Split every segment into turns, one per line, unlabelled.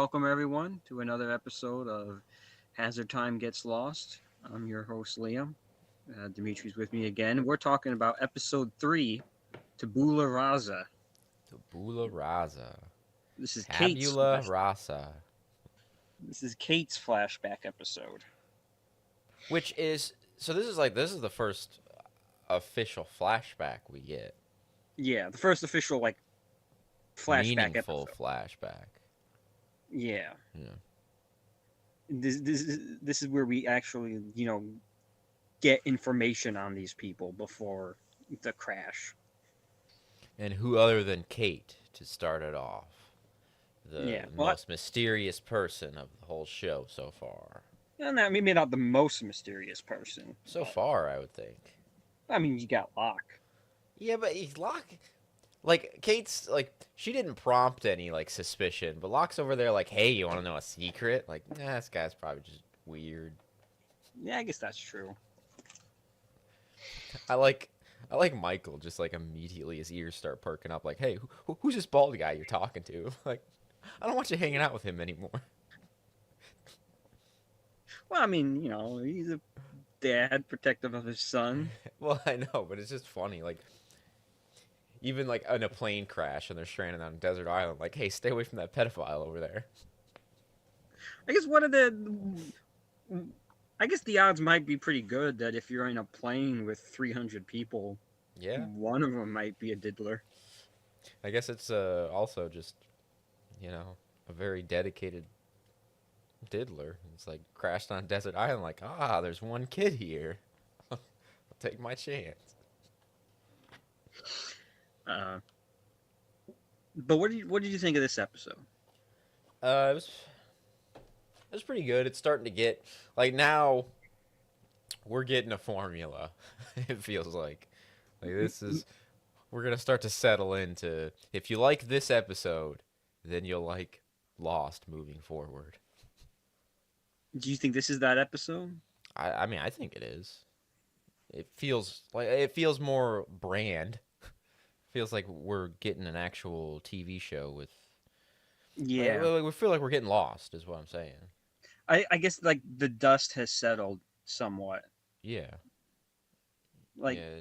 welcome everyone to another episode of Hazard Time Gets Lost. I'm your host, Liam. Dimitri's with me again. We're talking about episode 3, Tabula Rasa.
Tabula Rasa.
This is Kate's
Tabula Rasa.
flashback episode.
Which is this is the first official flashback we get.
Yeah, the first official flashback
Meaningful
episode.
flashback.
Yeah.
Yeah.
This is where we actually, get information on these people before the crash.
And who other than Kate to start it off? The
Yeah. Well,
most mysterious person of the whole show so far.
maybe not the most mysterious person.
So far, I would think.
I mean, you got Locke.
Yeah, but he's Locke. Like Kate's she didn't prompt any suspicion, but Locke's over there hey, you want to know a secret? This guy's probably just weird.
Yeah, I guess that's true.
I like Michael just immediately his ears start perking up hey, who's this bald guy you're talking to? I don't want you hanging out with him anymore.
Well, I mean, he's a dad protective of his son.
Well, I know, but it's just funny even in a plane crash and they're stranded on a desert island hey, stay away from that pedophile over there.
I guess the odds might be pretty good that if you're in a plane with 300 people,
Yeah.
one of them might be a diddler.
I guess it's also just a very dedicated diddler. It's crashed on a desert island there's one kid here. I'll take my chance.
But what did you think of this episode?
It was pretty good. It's starting to get now we're getting a formula. It feels this is we're gonna start to settle into if you like this episode, then you'll like Lost moving forward.
Do you think this is that episode?
I mean I think it is. It feels more brand. Feels like we're getting an actual TV show with.
Yeah,
We feel like we're getting lost, is what I'm saying.
I guess the dust has settled somewhat.
Yeah.
Like,
Yeah,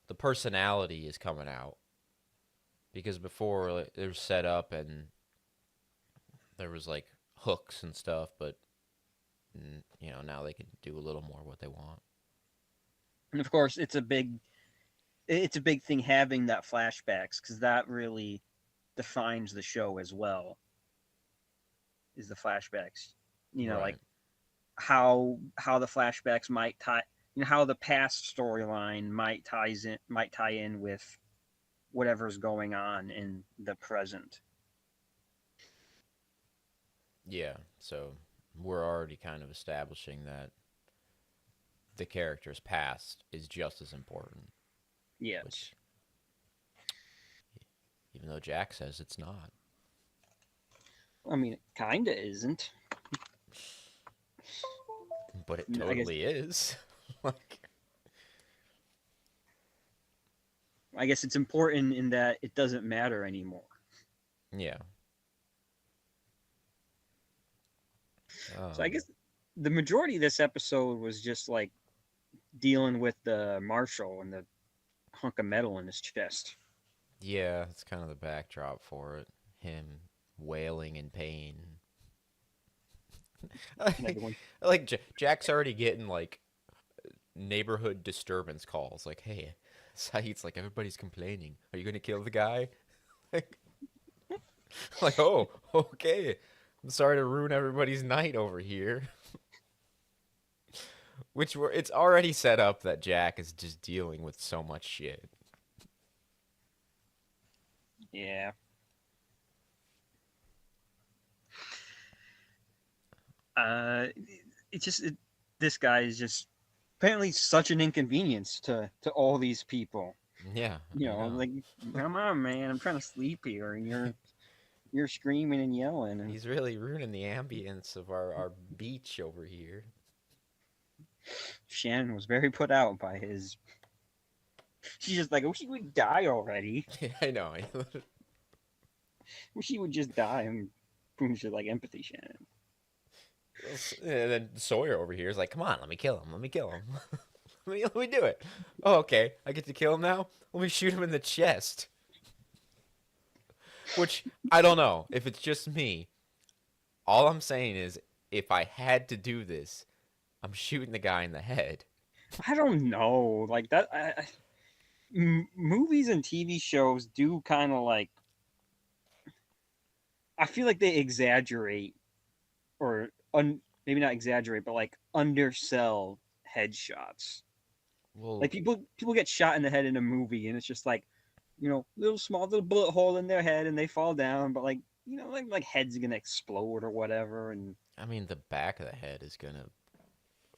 the personality is coming out. Because before it was set up and there was hooks and stuff, but now they can do a little more what they want.
and of course, it's a big thing having that flashbacks because that really defines the show as well. Is the flashbacks,
Right.
how the flashbacks might tie, how the past storyline might tie in with whatever's going on in the present.
Yeah, so we're already kind of establishing that the character's past is just as important,
Yes.
which even though Jack says it's not.
I mean, it kinda isn't.
But it
I guess
totally is. like
I guess it's important in that it doesn't matter anymore.
yeah.
So I guess the majority of this episode was just dealing with the marshal and the hunk of metal in his chest.
Yeah, it's kind of the backdrop for it. Him wailing in pain.
And everyone,
Jack's already getting neighborhood disturbance calls. Hey, Saeed's everybody's complaining. Are you gonna kill the guy? like, oh, okay. I'm sorry to ruin everybody's night over here. It's already set up that Jack is just dealing with so much shit.
yeah. Uh, this guy is just apparently such an inconvenience to all these people.
Yeah, I know.
Come on, man, I'm trying to sleep here, and you're screaming and yelling, and
He's really ruining the ambience of our beach over here.
Shannon was very put out by his. She's just like, I wish he would die already.
I know.
I wish he would just die. Proves your like empathy, Shannon.
And then Sawyer over here is like, come on, let me kill him. Let me kill him. let me do it. Oh, okay. I get to kill him now? Let me shoot him in the chest. Which, I don't know. If it's just me, all I'm saying is if I had to do this, I'm shooting the guy in the head.
I don't know, like that. Movies and TV shows do kind of like. I feel like they exaggerate, or maybe not exaggerate, but like undersell headshots.
Well,
Like people get shot in the head in a movie, and it's just like, little small little bullet hole in their head, and they fall down. But like, like heads are gonna explode or whatever, and
I mean, the back of the head is gonna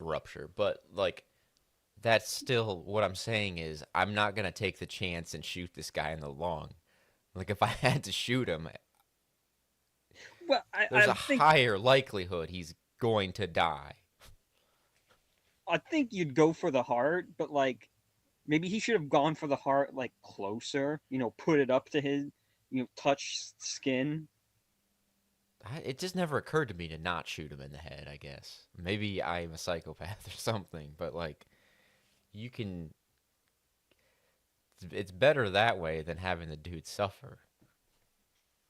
rupture, but like, that's still what I'm saying is I'm not gonna take the chance and shoot this guy in the lung. Like, if I had to shoot him,
well,
there's a higher likelihood he's going to die.
I think you'd go for the heart, but like maybe he should have gone for the heart like closer. Put it up to his, touch skin.
It just never occurred to me to not shoot him in the head, I guess. Maybe I'm a psychopath or something, but like, you can. It's better that way than having the dude suffer.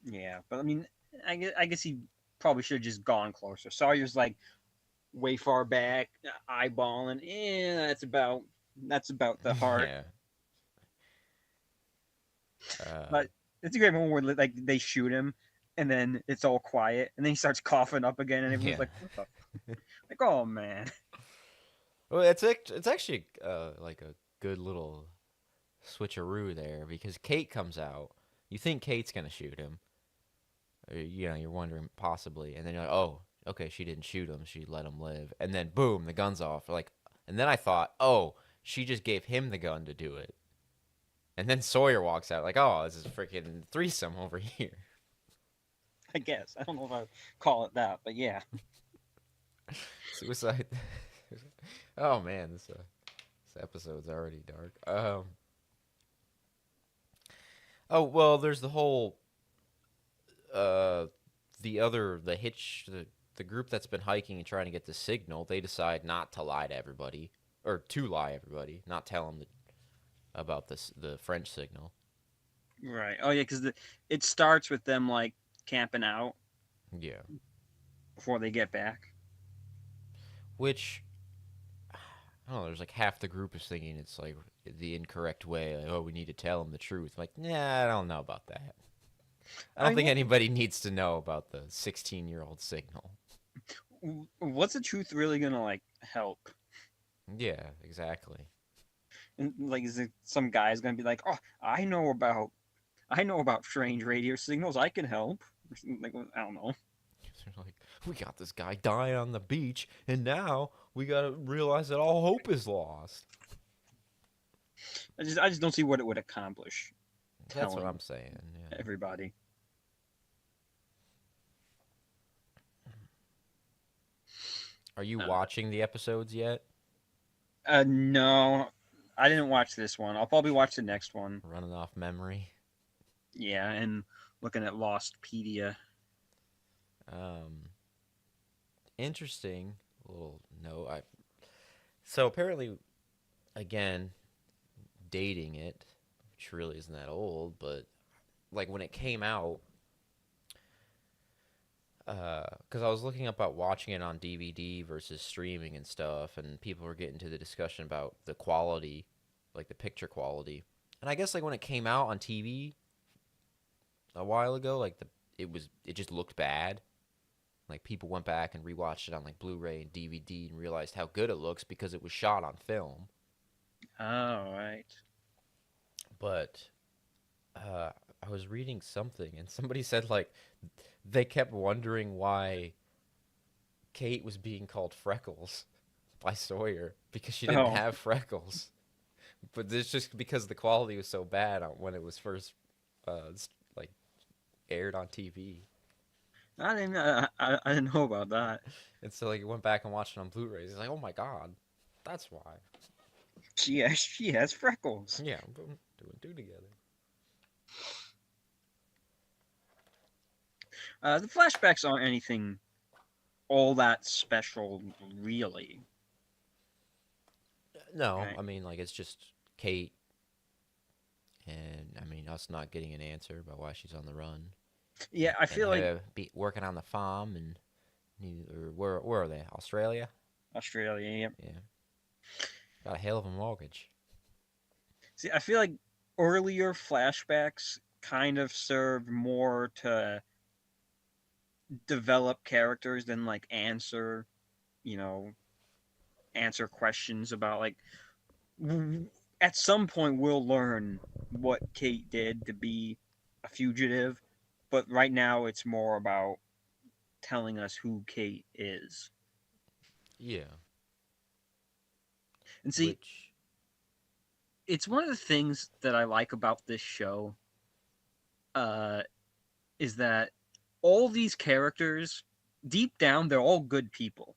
Yeah, but I mean, I guess he probably should have just gone closer. Sawyer's like way far back, eyeballing. That's about the heart.
Yeah.
But it's a great moment where like they shoot him, and then it's all quiet, and then he starts coughing up again, and everyone's
Yeah.
like, "What the?" Like, oh man.
Well, it's actually like a good little switcheroo there because Kate comes out. You think Kate's gonna shoot him. You're wondering possibly, and then you're like, oh, okay, she didn't shoot him. She let him live, and then boom, the gun's off. Like, and then I thought, oh, she just gave him the gun to do it. And then Sawyer walks out like, oh, this is freaking threesome over here.
I guess I don't know if I call it that, but yeah.
Suicide. Oh man, this episode's already dark. Oh well, there's the whole the group that's been hiking and trying to get the signal. They decide not to lie to everybody, or to lie to everybody, not tell them about the French signal.
Right. Oh yeah, because it starts with them like camping out
Yeah,
before they get back.
which I don't know. There's like half the group is thinking it's like the incorrect way. Like, oh, we need to tell them the truth. Like, nah, I don't know about that. I don't think anybody needs to know about the 16-year-old signal.
What's the truth really gonna like help?
Yeah, exactly.
And like, is it some guy's gonna be like, "Oh, I know about strange radio signals. I can help." Like, I don't know.
They're like, we got this guy dying on the beach, and now we gotta realize that all hope is lost.
I just don't see what it would accomplish.
That's what I'm saying. Yeah.
Everybody.
Are you watching the episodes yet?
No, I didn't watch this one. I'll probably watch the next one.
Running off memory.
Yeah, and looking at Lostpedia.
Interesting little note. So apparently, again, dating it, which really isn't that old, but like when it came out, because I was looking up about watching it on DVD versus streaming and stuff, and people were getting to the discussion about the quality, like the picture quality. And I guess like when it came out on TV a while ago, like it just looked bad. Like people went back and rewatched it on like Blu-ray and DVD and realized how good it looks because it was shot on film.
Oh, right.
But I was reading something and somebody said like they kept wondering why Kate was being called Freckles by Sawyer because she didn't have freckles. But it's just because the quality was so bad when it was first like aired on TV.
I didn't know about that.
And so like he went back and watched it on Blu-rays. He's like, "Oh my god, that's why."
She has freckles.
Yeah, boom, two and two together.
The flashbacks aren't anything all that special, really.
No,
Right?
I mean, like, it's just Kate, and I mean, us not getting an answer about why she's on the run,
Yeah, I
and
feel like
her be working on the farm, and or where are they? Australia?
Australia. Yeah.
Yeah, got a hell of a mortgage.
See, I feel like earlier flashbacks kind of served more to develop characters than like you know, answer questions about like at some point we'll learn what Kate did to be a fugitive, but right now it's more about telling us who Kate is.
Yeah,
And see,
which
it's one of the things that I like about this show uh is that all these characters deep down they're all good people.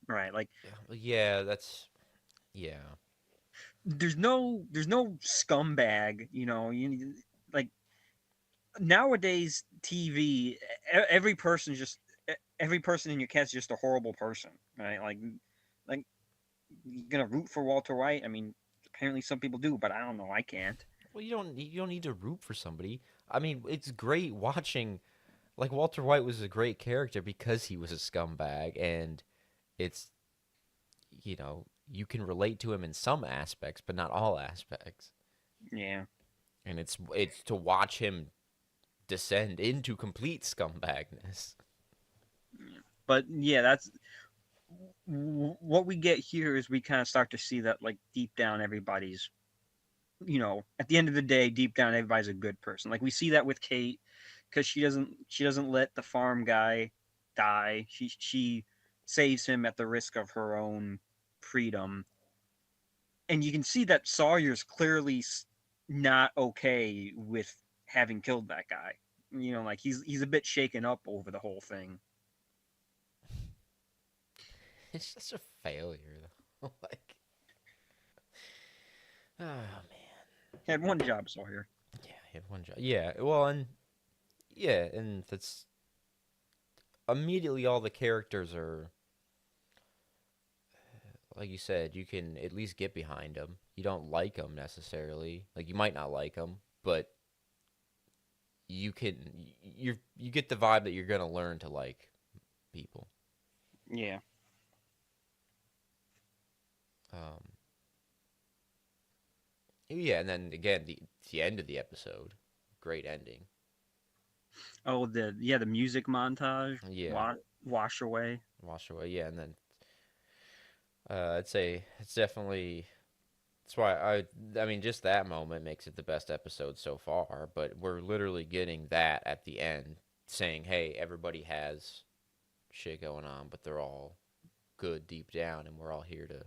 Right? Like
yeah, that's yeah,
there's no scumbag, like nowadays TV every person's just every person in your cast is just a horrible person, right? Like you're gonna root for Walter White. I mean, apparently some people do, but I don't know. I can't.
well, you don't need to root for somebody. I mean, it's great watching. Like Walter White was a great character because he was a scumbag, and it's you can relate to him in some aspects, but not all aspects.
Yeah,
And it's to watch him descend into complete scumbagness.
but yeah, that's what we get here is we kind of start to see that like deep down everybody's at the end of the day deep down everybody's a good person. Like we see that with Kate because she doesn't let the farm guy die. She saves him at the risk of her own freedom, and you can see that Sawyer's clearly not okay with having killed that guy. Like he's a bit shaken up over the whole thing.
It's such a failure, though. Like, oh man,
He had one job, Sawyer.
yeah, he had one job. Yeah, well, and yeah, and that's immediately all the characters are like you said. You can at least get behind them. You don't like them necessarily. Like you might not like them, but you can you get the vibe that you're gonna learn to like people.
Yeah.
Um, yeah, and then again the end of the episode, great ending.
Oh, the music montage.
Yeah,
Wash away.
wash away. Yeah, and then I'd say it's definitely that's why I mean just that moment makes it the best episode so far. But we're literally getting that at the end, saying, "Hey, everybody has shit going on, but they're all good deep down, and we're all here to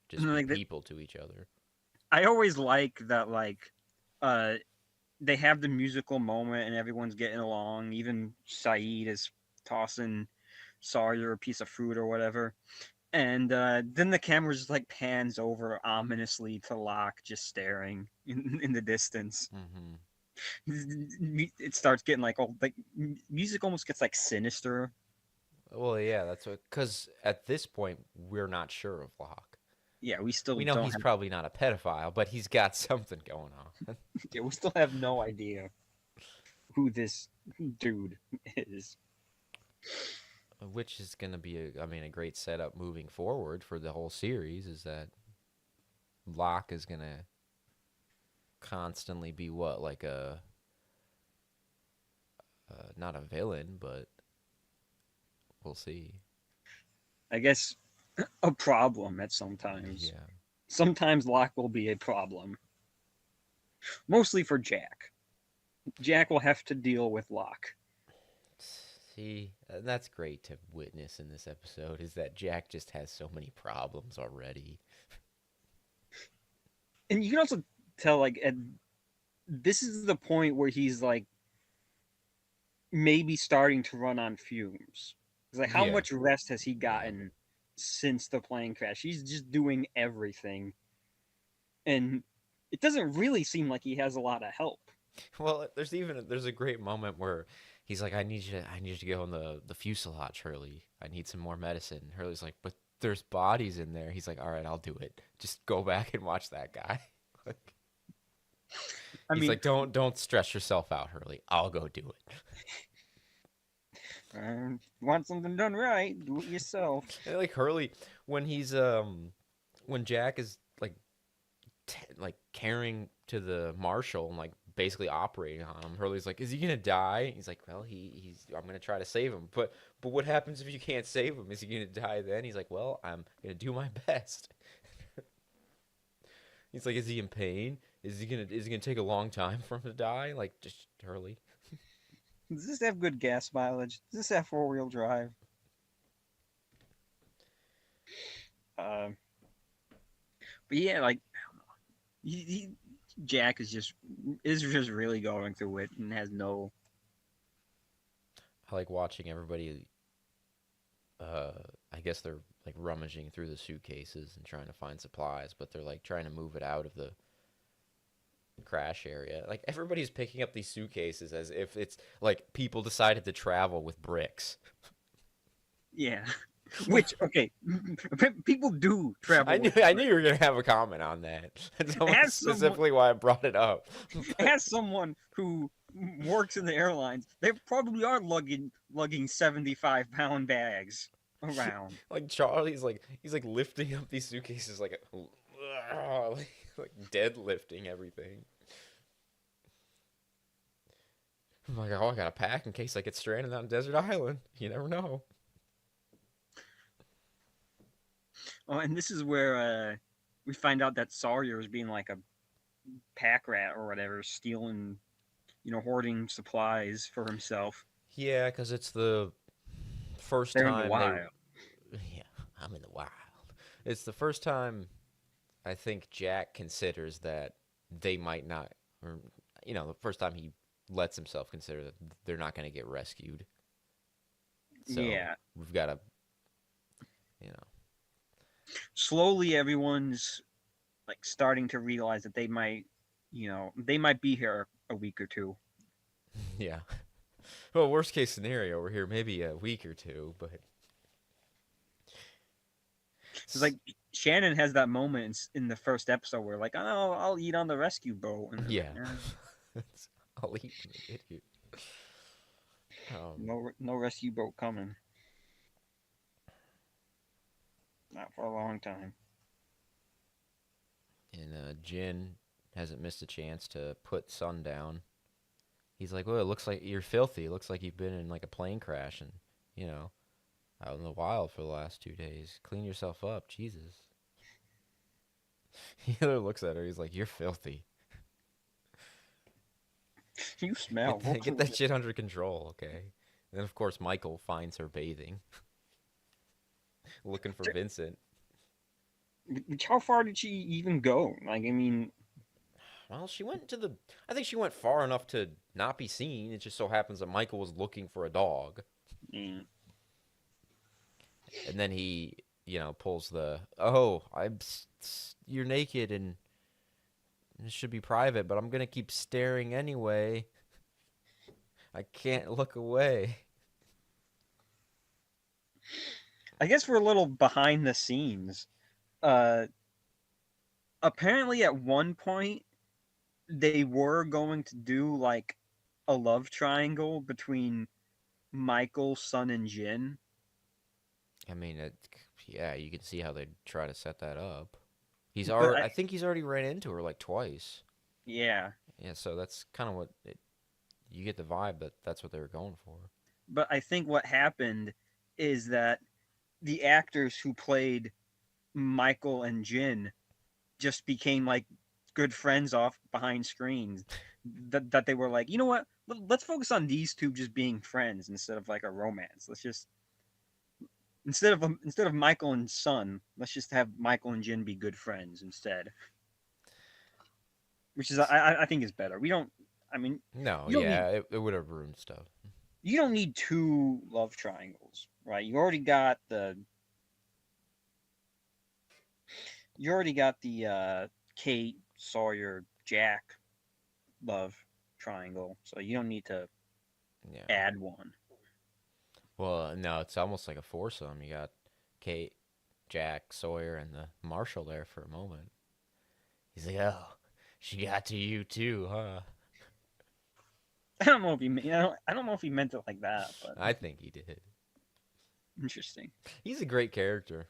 just be
Like that.
people to each other."
I always like that. Like, uh, they have the musical moment and everyone's getting along. Even Saeed is tossing Sawyer a piece of fruit or whatever. And then the camera just like pans over ominously to Locke just staring in the distance.
Mm-hmm.
It starts getting like music almost gets like sinister.
Well, yeah, that's what. Because at this point, we're not sure of Locke.
Yeah, we still
We know
don't
he's
have
probably not a pedophile, but he's got something going on.
yeah, we still have no idea who this dude is.
Which is going to be, I mean, a great setup moving forward for the whole series. Is that Locke is going to constantly be what, like not a villain, but we'll see.
I guess a problem at sometimes.
Yeah.
Sometimes Locke will be a problem. Mostly for Jack. Jack will have to deal with Locke.
See, that's great to witness in this episode. Is that Jack just has so many problems already.
And you can also tell like this is the point where he's like maybe starting to run on fumes. It's like how
Yeah.
much rest has he
Yeah.
gotten since the plane crash? He's just doing everything, and it doesn't really seem like he has a lot of help.
Well, there's a great moment where he's like, I need you to go in the fuselage, Hurley. I need some more medicine. Hurley's like, but there's bodies in there. He's like, all right, I'll do it. Just go back and watch that guy. Like,
I
he's
mean,
like, don't stress yourself out, Hurley. I'll go do it.
want something done right, do it yourself.
And like Hurley, when he's when Jack is like like carrying to the marshal and like basically operating on him. Hurley's like, "Is he gonna die?" He's like, "Well, he's. I'm gonna try to save him." But what happens if you can't save him? Is he gonna die then? He's like, "Well, I'm gonna do my best." He's like, "Is he in pain? Is he gonna take a long time for him to die?" Like, just Hurley.
Does this have good gas mileage? Does this have 4-wheel drive? Uh, but yeah, like he, Jack is just really going through it and has no.
I like watching everybody. Uh, I guess they're like rummaging through the suitcases and trying to find supplies, but they're like trying to move it out of the crash area. Like everybody's picking up these suitcases as if it's like people decided to travel with bricks.
Yeah. Which okay, people do travel with
I knew
bricks.
you were gonna have a comment on that. That's
As someone,
specifically why I brought it up. But
as someone who works in the airlines, they probably are lugging 75-pound bags around.
like Charlie's like he's like lifting up these suitcases like like deadlifting everything. I'm like, oh, I gotta pack in case I get stranded on a desert island. You never know.
Oh, and this is where we find out that Sawyer is being like a pack rat or whatever, stealing, hoarding supplies for himself.
Yeah, because it's the first
They're in the
time they.
wild.
Yeah, I'm in the wild. It's the first time I think Jack considers that they might not, or the first time he lets himself consider that they're not going to get rescued. So
Yeah.
we've got to, you know,
Slowly, everyone's like starting to realize that they might be here a week or two.
yeah. Well, worst case scenario, we're here maybe a week or two, but
It's like Shannon has that moment in the first episode where like, oh, I'll eat on the rescue boat, and they're
yeah.
like,
I'll eat when they get here. Um,
no rescue boat coming, not for a long time.
and Jin hasn't missed a chance to put Sun down. He's like, well, it looks like you're filthy. It looks like you've been in like a plane crash and, you know, out in the wild for the last 2 days. Clean yourself up, Jesus. He looks at her. He's like, you're filthy.
You smell.
Get that shit under control, okay? And then of course Michael finds her bathing, looking for Vincent.
How far did she even go? Like, I mean,
Well, she went to the. I think she went far enough to not be seen. It just so happens that Michael was looking for a dog,
mm,
and then he, pulls the. Oh, you're naked and it should be private, but I'm gonna keep staring anyway. I can't look away.
I guess we're a little behind the scenes. Uh, Apparently, at one point, they were going to do like a love triangle between Michael, Sun, and Jin.
I mean, yeah, you can see how they try to set that up.
But
I think he's already ran into her like twice.
yeah,
Yeah, so that's kind of you get the vibe that that's what they were going for.
but I think what happened is that the actors who played Michael and Jin just became like good friends off behind screens. That they were like, you know what? Let's focus on these two just being friends instead of like a romance. Let's just instead of Michael and Sun, let's just have Michael and Jin be good friends instead. Which is I think is better. We don't. I mean,
No,
you don't need
yeah, it would have ruined stuff.
you don't need two love triangles, right? You already got the Kate, Sawyer, Jack love triangle, so you don't need to
Yeah.
add one.
Well, no, it's almost like a foursome. You got Kate, Jack, Sawyer, and the Marshal there for a moment. He's like, oh, she got to you too, huh?
I don't know if I don't know if he meant it like that, but
I think he did.
interesting.
He's a great character.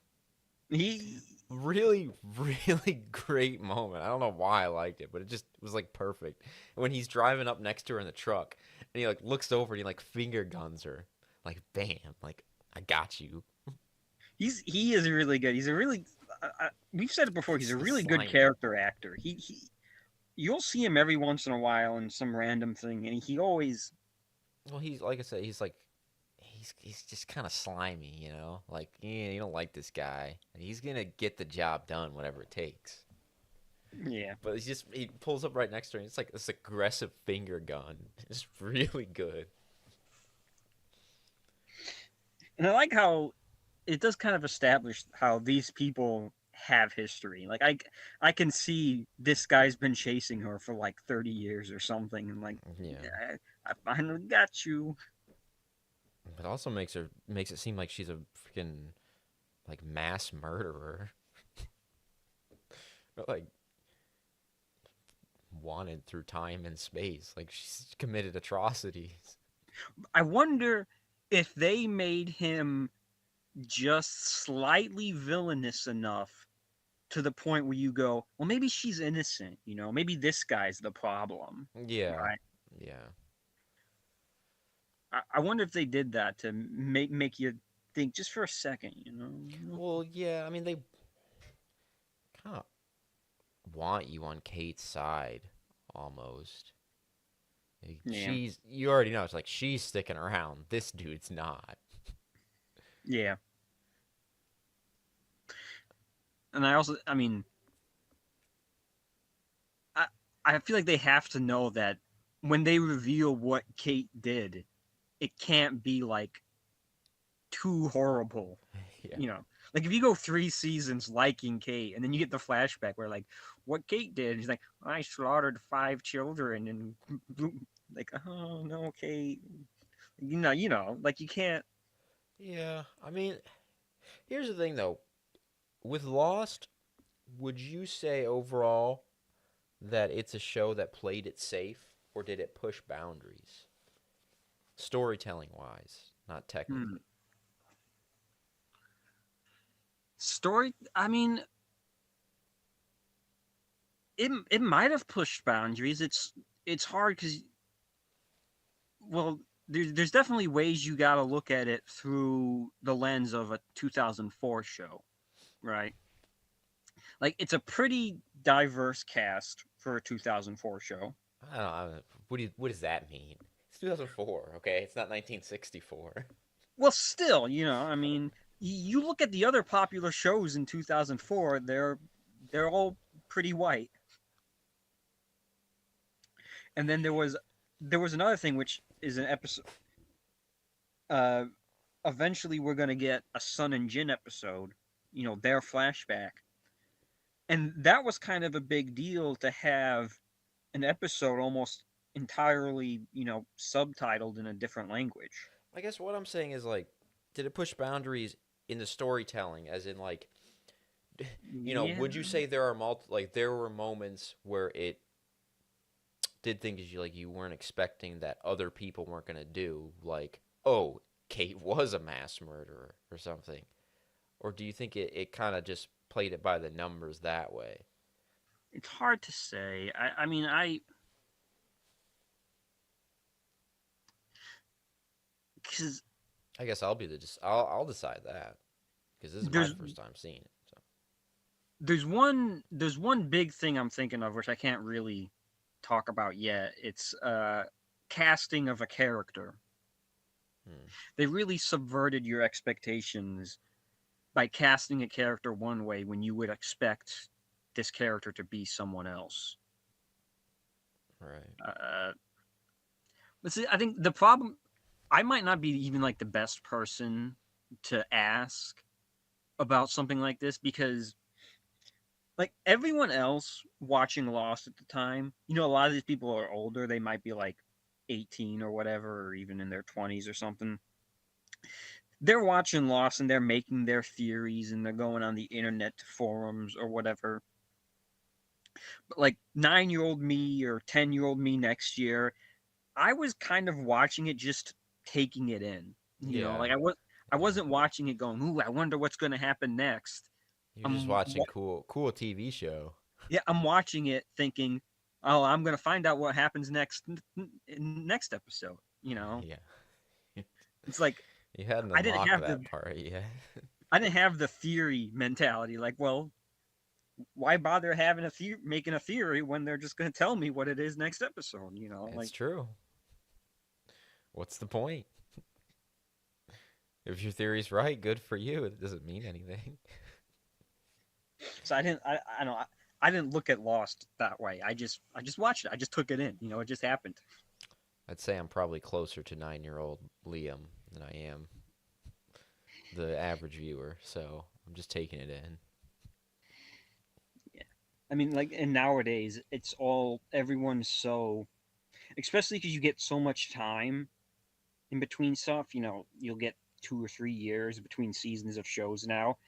He
Really, really great moment. I don't know why I liked it, but it just was like perfect. When he's driving up next to her in the truck, and he like looks over and he like finger guns her, like bam, like I got you.
he is really good. He's a really we've said it before. He's
It's
a
the
really good
Slimer.
character actor. He you'll see him every once in a while in some random thing, and he always
Well, he's like I said, he's like he's just kind of slimy, you know. Like yeah, you don't like this guy, and he's gonna get the job done, whatever it takes.
yeah.
But he pulls up right next to her. And it's like this aggressive finger gun. It's really good.
And I like how it does kind of establish how these people have history. Like I can see this guy's been chasing her for like 30 years or something, and like
Yeah.
I finally got you.
But also makes it seem like she's a freaking like mass murderer, or like wanted through time and space. Like she's committed atrocities.
I wonder if they made him just slightly villainous enough to the point where you go, well, maybe she's innocent. Maybe this guy's the problem,
Yeah,
right?
yeah.
I wonder if they did that to make you think just for a second.
Well, yeah. I mean, they kind of want you on Kate's side almost. Like,
Yeah,
you already know it's like she's sticking around. This dude's not.
yeah. And I mean, I I feel like they have to know that when they reveal what Kate did, it can't be like too horrible.
Yeah.
You know, like if you go 3 seasons liking Kate, and then you get the flashback where like what Kate did, he's like, I slaughtered 5 children, and like, oh no, Kate, like you can't.
Yeah. I mean, here's the thing though. With Lost, would you say overall that it's a show that played it safe, or did it push boundaries? Storytelling wise, not
Hmm.
technically.
Story. I mean, it might have pushed boundaries. It's hard because well, there's definitely ways you got to look at it through the lens of a 2004 show, right? Like it's a pretty diverse cast for a 2004 show.
I don't know. What does that mean? It's 2004, okay? It's not 1964.
Well, still, I mean, you look at the other popular shows in 2004, they're all pretty white. And then there was another thing which is an episode uh eventually we're going to get a Sun and Jin episode, their flashback. And that was kind of a big deal to have an episode almost entirely, subtitled in a different language.
I guess what I'm saying is like, did it push boundaries in the storytelling? As in, like,
Yeah.
would you say there are like there were moments where it did things you weren't expecting that other people weren't gonna do, like, oh, Kate was a mass murderer or something, or do you think it kind of just played it by the numbers that way?
It's hard to say. I mean, because
I guess I'll be the just I'll decide that because this is my
there's
first time seeing it. So
there's one big thing I'm thinking of which I can't really talk about yet. It's casting of a character.
hmm.
They really subverted your expectations by casting a character one way when you would expect this character to be someone else.
Right.
Uh, but see, I think the problem, I might not be even like the best person to ask about something like this because like everyone else watching Lost at the time, a lot of these people are older. They might be like 18 or whatever, or even in their 20s or something. They're watching Lost and they're making their theories and they're going on the internet to forums or whatever. But like 9-year-old me or 10-year-old me next year, I was kind of watching it just taking it in.
Yeah.
Like I
Yeah.
wasn't watching it going, "Ooh, I wonder what's going to happen next."
You're just
I'm
watching cool TV show.
Yeah, I'm watching it thinking, "Oh, I'm going to find out what happens next in next episode."
Yeah.
It's like
You hadn't
I didn't
unlocked
have
that part yet.
the theory mentality. Like, well, why bother having making a theory when they're just going to tell me what it is next episode?
It's
Like,
true. What's the point? If your theory's right, good for you. It doesn't mean anything.
so I don't I didn't look at Lost that way. I just watched it. I just took it in. It just happened.
I'd say I'm probably closer to 9-year-old Liam than I am the average viewer, so I'm just taking it in.
Yeah. I mean, like, and nowadays it's all everyone's so, especially because you get so much time in between stuff. You'll get 2 or 3 years between seasons of shows now.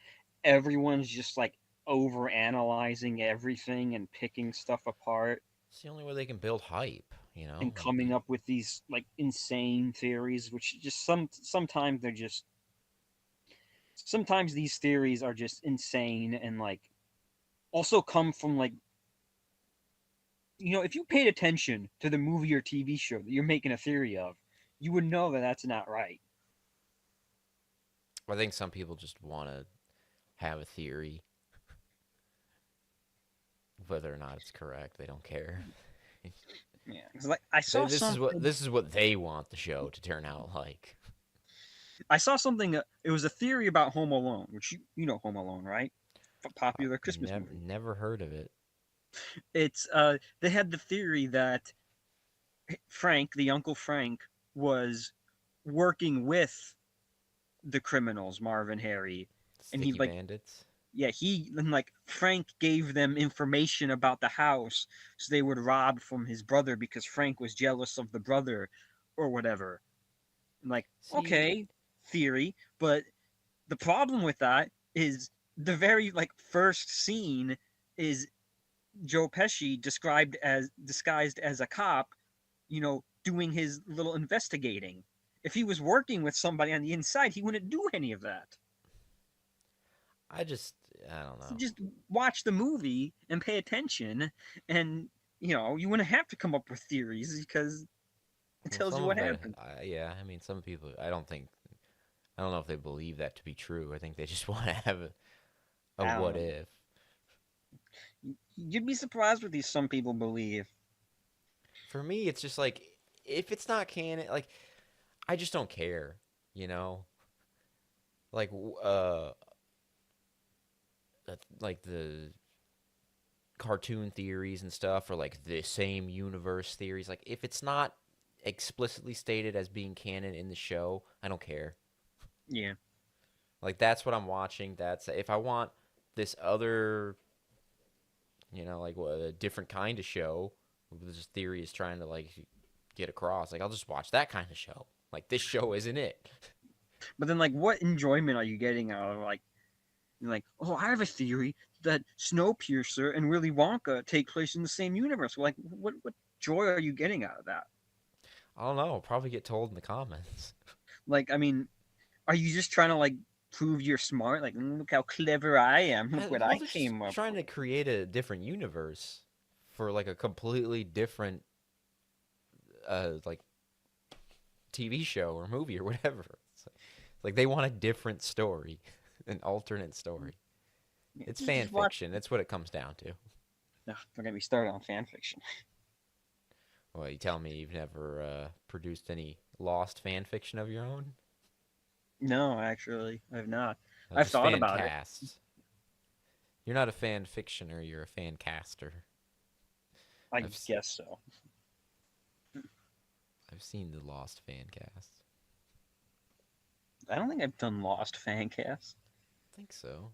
Everyone's just like over analyzing everything and picking stuff apart
It's the only way they can build hype,
and
Like
coming up with these like insane theories, which just sometimes they're just sometimes these theories are just insane and like also come from like if you paid attention to the movie or TV show that you're making a theory of, you would know that that's not right.
I think some people just want to have a theory, whether or not it's correct. They don't care.
Yeah, it's like I saw something.
This is what they want the show to turn out like.
I saw something. It was a theory about Home Alone, which you know Home Alone, right? Popular Christmas movie.
Never heard of it.
It's they had the theory that Frank, the Uncle Frank, was working with the criminals, Marvin, Harry, and he
Sticky
like
Bandits.
yeah he and like Frank gave them information about the house so they would rob from his brother because Frank was jealous of the brother or whatever. And like,
See,
okay, theory, but the problem with that is the very like first scene is Joe Pesci described as disguised as a cop, doing his little investigating. If he was working with somebody on the inside, he wouldn't do any of that.
I don't
So
know.
just watch the movie and pay attention, and you wouldn't have to come up with theories because it
Well,
tells
some
you what
of it,
happened.
yeah. I mean, some people. I don't know if they believe that to be true. I think they just want to have a
I don't
what
know.
if.
You'd be surprised what these some people believe.
For me, it's just like if it's not canon, like I just don't care. You know, like like the cartoon theories and stuff, or like the same universe theories. Like if it's not explicitly stated as being canon in the show, I don't care.
Yeah.
Like that's what I'm watching. That's if I want this other, like what a different kind of show. This theory is trying to like get across. Like I'll just watch that kind of show. Like this show isn't it.
But then, like, what enjoyment are you getting out of like, oh, I have a theory that Snowpiercer and Willy Wonka take place in the same universe. Like, what joy are you getting out of that?
I don't know. I'll probably get told in the comments.
Like, I mean, are you just trying to like prove you're smart? Like, look how clever I am. Look what
Well,
I
they're just
came up
trying
with.
to create a different universe for like a completely different like TV show or movie or whatever. It's like they want a different story, an alternate story.
Yeah,
It's fan
just watch.
fiction. That's what it comes down to.
No, don't get me started on fan fiction.
Well, you tell me you've never produced any lost fan fiction of your own?
No, actually, I've not. I've
Just
thought
fan
about it.
casts. You're not a fan fictioner, you're a fan caster.
I
I've s-
guess so.
I've seen the lost fan cast.
I don't think I've done Lost fan cast.
I think so.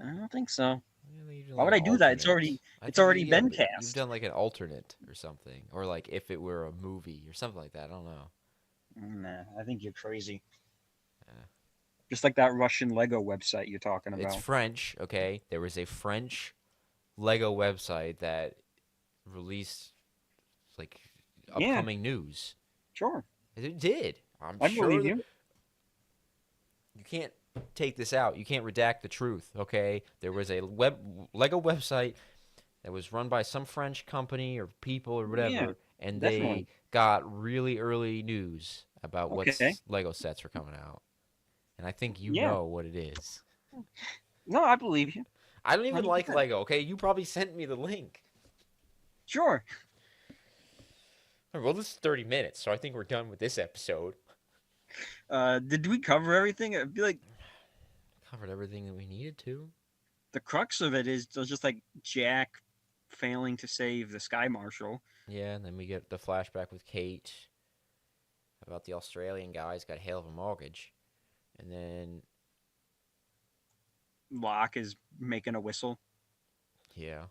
I don't think so.
I think you've done
Why
like
would
an
I do that? It's
alternate.
already
I
it's
think
already
yeah,
been
but you've
cast.
done like an alternate or something, or like if it were a movie or something like that. I don't know.
Nah, I think you're crazy.
Yeah.
Just like that Russian Lego website you're talking
It's
about.
French, okay? There was a French Lego website that released like
Yeah,
upcoming news.
sure.
It did. I'm
I
sure
believe
that
you.
you can't take this out. You can't redact the truth, okay? There was a web Lego website that was run by some French company or people or
Yeah,
whatever, and they
definitely.
got really early news about what
Okay.
Lego sets were coming out. And I think you
Yeah.
know what it is.
No, I believe you.
I don't even like
100%.
Lego, okay? You probably sent me the link.
Sure.
All right, well, this is 30 minutes, so I think we're done with this episode.
Did we cover everything? I feel like
Covered everything that we needed to.
the crux of it is just like Jack failing to save the Sky Marshal.
Yeah, and then we get the flashback with Kate about the Australian guy's got hail of a mortgage. And then,
Locke is making a whistle.
yeah.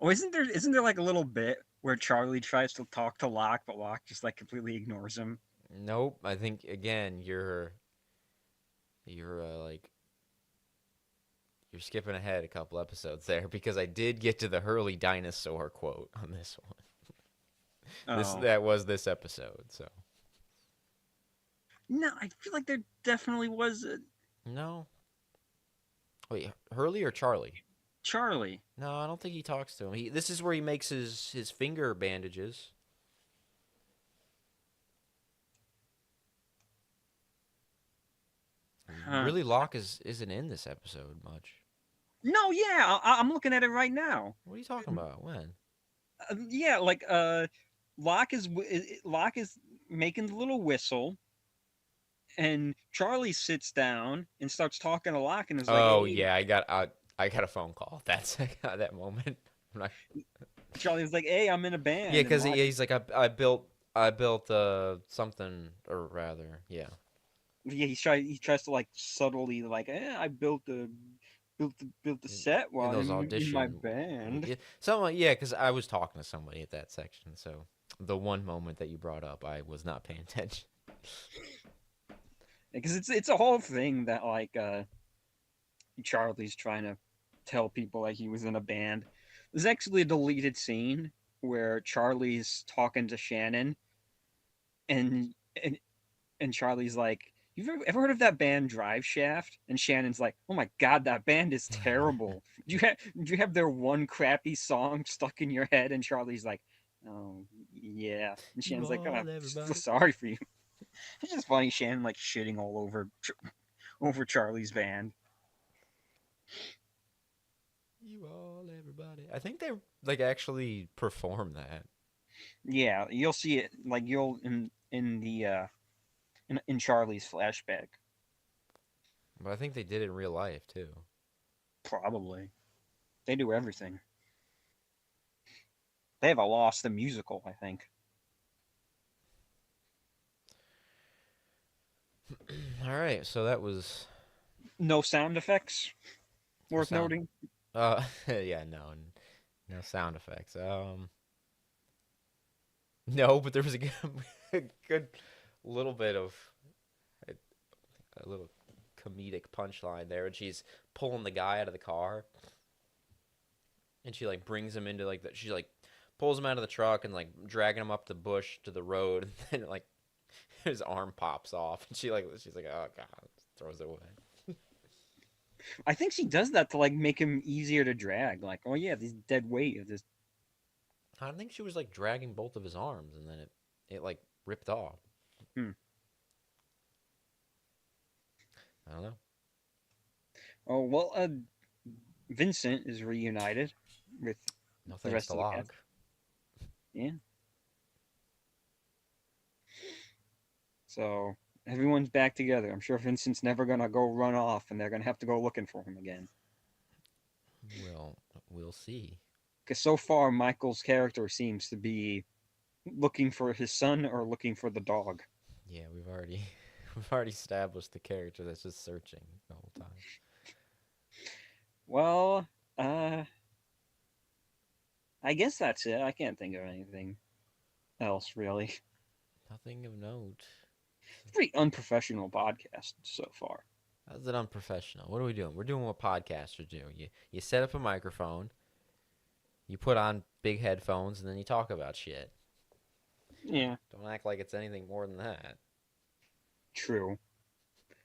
Oh, isn't there like a little bit where Charlie tries to talk to Locke, but Locke just like completely ignores him?
Nope. I think again you're like you're skipping ahead a couple episodes there because I did get to the Hurley dinosaur quote on this one. This
Oh
that was this episode. So
no, I feel like there definitely was a
no, wait, Hurley or Charlie?
Charlie.
No, I don't think he talks to him. This is where he makes his finger bandages.
Huh.
Really, Locke isn't in this episode much.
No, yeah, I'm looking at it right now.
What are you talking about? When?
Yeah, like Locke is making the little whistle, and Charlie sits down and starts talking to Locke and is like,
Oh
"Hey."
yeah, I got a phone call. That's that moment. I'm not,
Charlie was like, "Hey, I'm in a
yeah,
band," and
because
Locke,
he's like I built something or rather yeah.
yeah, he tries to like subtly like, I built the set
In
while
those
in my
audition,
band.
yeah, someone yeah, because I was talking to somebody at that section, so the one moment that you brought up, I was not paying attention.
Because it's a whole thing that like Charlie's trying to tell people like he was in a band. There's actually a deleted scene where Charlie's talking to Shannon, and and and Charlie's like, "You've ever heard of that band Drive Shaft?" And Shannon's like, "Oh my god, that band is terrible. Do you have their one crappy song stuck in your head?" And Charlie's like, "Oh yeah." And
You
Shannon's like, "Oh,
all
I'm so
everybody.
sorry for you." It's just funny, Shannon like shitting all over Charlie's band.
You all everybody. I think they like actually perform that.
Yeah, you'll see it like you'll in the in Charlie's flashback.
But I think they did it in real life too.
Probably they do everything. They have a Lost the musical, I think.
All right, so that was
No sound effects
no
worth
sound.
noting.
Yeah, no sound effects. No, but there was a good, a good little bit of a, a little comedic punchline there, and she's pulling the guy out of the car, and she like brings him into like she like pulls him out of the truck and like dragging him up the bush to the road, and then like his arm pops off, and she's like, oh god, throws it away.
I think she does that to like make him easier to drag. Like, oh yeah, this dead weight of this.
I think she was like dragging both of his arms, and then it like ripped off.
Hmm.
I don't know.
Oh well, Vincent is reunited with
No
the
thanks
rest
to
of the cast.
Locke.
Yeah. So everyone's back together. I'm sure Vincent's never gonna go run off, and they're gonna have to go looking for him again.
Well, we'll see.
Because so far, Michael's character seems to be looking for his son or looking for the dog.
Yeah, we've already established the character that's just searching the whole time.
Well, uh, I guess that's it. I can't think of anything else really.
Nothing of note.
Pretty unprofessional podcast so far.
How's it unprofessional? What are we doing? We're doing what podcasters do. You set up a microphone, you put on big headphones, and then you talk about shit.
Yeah,
Don't act like it's anything more than that.
true.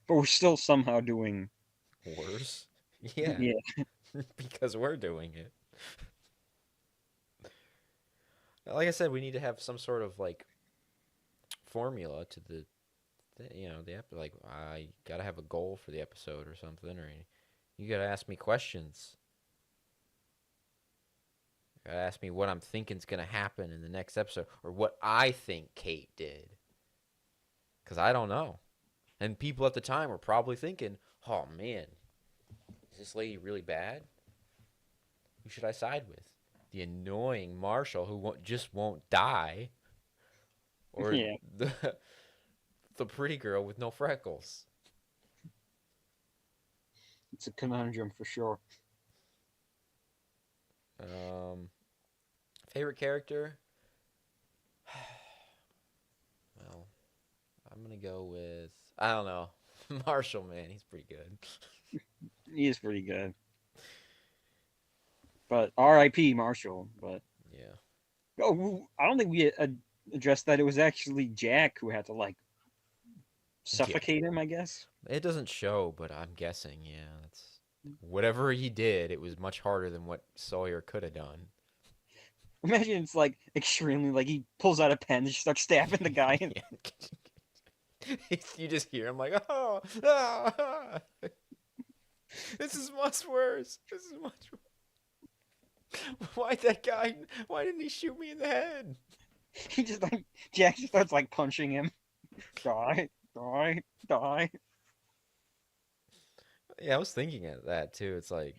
But we're still somehow doing.
Worse? Yeah,
Yeah,
because we're doing it. Like I said, we need to have some sort of like formula to like I gotta have a goal for the episode or something, or you gotta ask me questions. You gotta ask me what I'm thinking's gonna happen in the next episode, or what I think Kate did, because I don't know. And people at the time were probably thinking, "Oh man, is this lady really bad? Who should I side with? The annoying Marshall who just won't die, or
yeah.
the pretty girl with no freckles?"
It's a conundrum for sure.
Um, Favorite character? Well, I'm gonna go with I don't know. Marshall, man, he's pretty good.
He is pretty good. But R.I.P. Marshall. But
Yeah.
oh, I don't think we addressed that it was actually Jack who had to like
Yeah.
suffocate him. I guess.
It doesn't show, but I'm guessing, yeah, that's whatever he did, it was much harder than what Sawyer could have done.
Imagine it's like extremely like he pulls out a pen and just starts stabbing the guy. And
You just hear him like, oh, ah, this is much worse. This is much worse. Why that guy? Why didn't he shoot me in the head?
he just like Jack just starts like punching him. Die, die, die.
Yeah, I was thinking of that too. It's like,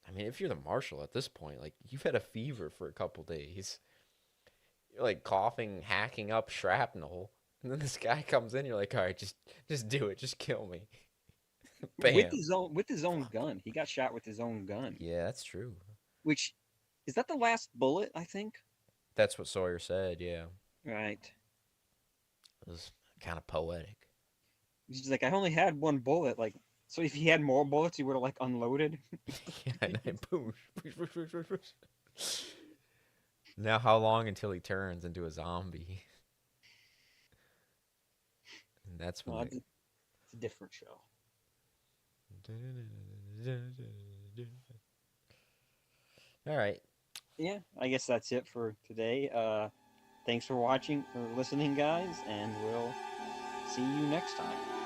I mean, if you're the marshal at this point, like you've had a fever for a couple days, you're like coughing, hacking up shrapnel, and then this guy comes in. You're like, all right, just do it, just kill me. Bam.
With his own gun. He got shot with his own gun.
Yeah, that's true.
Which is that the last bullet? I think.
That's what Sawyer said. Yeah,
Right.
it was kind of poetic.
He's like, I only had one bullet. Like, so if he had more bullets, he would have like unloaded.
Yeah, and then boom. Boosh, boosh, boosh, boosh, boosh. Now, how long until he turns into a zombie? And that's when
Well,
they.
it's a different show.
All right.
Yeah, I guess that's it for today. Thanks for watching or listening, guys, and we'll see you next time.